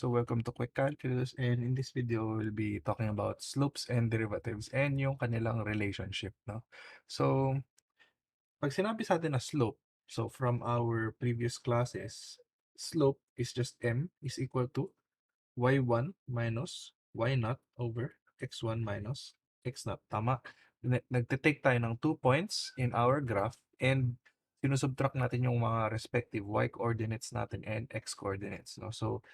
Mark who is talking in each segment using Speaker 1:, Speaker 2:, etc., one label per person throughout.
Speaker 1: So welcome to Quick Calculus, and in this video we'll be talking about slopes and derivatives and yung kanilang relationship, no? So pag sinabi sa atin na slope, so from our previous classes, slope is just m is equal to y1 minus y naught over x1 minus x naught. Tama? Nagte-take tayo ng 2 points in our graph and sinusubtract natin yung mga respective y coordinates natin and x coordinates, no? So,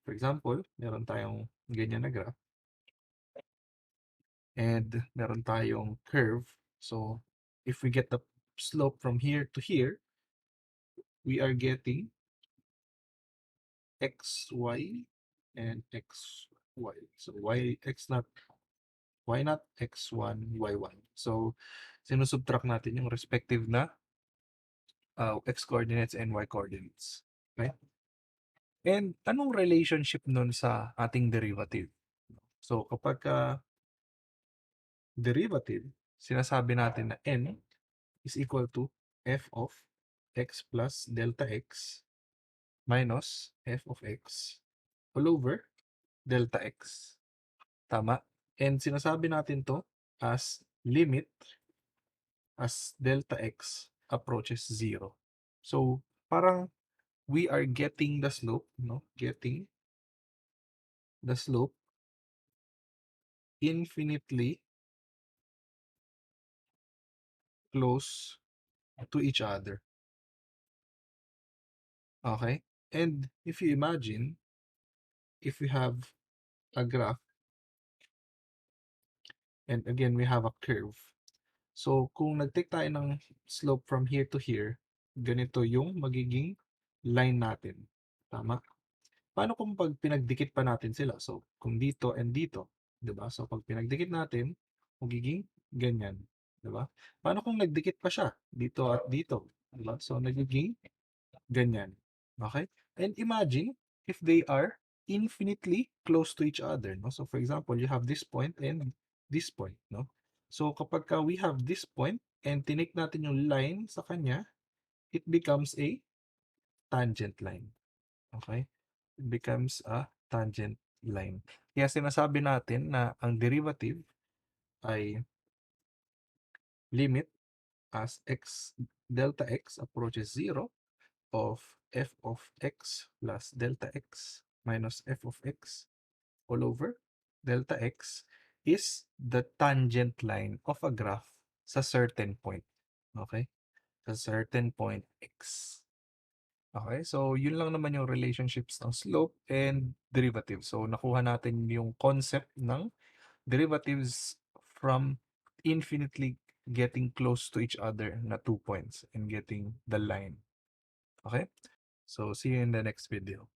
Speaker 1: for example, meron tayong ganyan na graph and meron tayong curve. So, if we get the slope from here to here, we are getting xy and xy. So, x naught y naught, x1, y1. So, sinusubtract natin yung respective na x coordinates and y coordinates. Okay? And anong relationship nun sa ating derivative? So, kapag derivative, sinasabi natin na n is equal to f of x plus delta x minus f of x all over delta x. Tama? And sinasabi natin to as limit as delta x approaches 0. So, parang we are getting the slope, no? Getting the slope infinitely close to each other. Okay? And if you imagine, if we have a graph, and again, we have a curve. So, kung nag-take tayo ng slope from here to here, ganito yung magiging line natin. Tama? Paano kung pag pinagdikit pa natin sila? So, kung dito and dito, 'di ba? So, pag pinagdikit natin, magiging ganyan, 'di ba? Paano kung nagdikit pa siya dito at dito, 'di ba? So, nagiging ganyan. Okay? And imagine if they are infinitely close to each other, no? So, for example, you have this point and this point, no? So, kapag we have this point and tinake natin yung line sa kanya, it becomes a tangent line. Okay? It becomes a tangent line. Kaya sinasabi natin na ang derivative ay limit as delta x approaches 0 of f of x plus delta x minus f of x all over delta x is the tangent line of a graph sa certain point. Okay? Sa certain point x. Okay, so yun lang naman yung relationships ng slope and derivative. So nakuha natin yung concept ng derivatives from infinitely getting close to each other na 2 points and getting the line. Okay? So see you in the next video.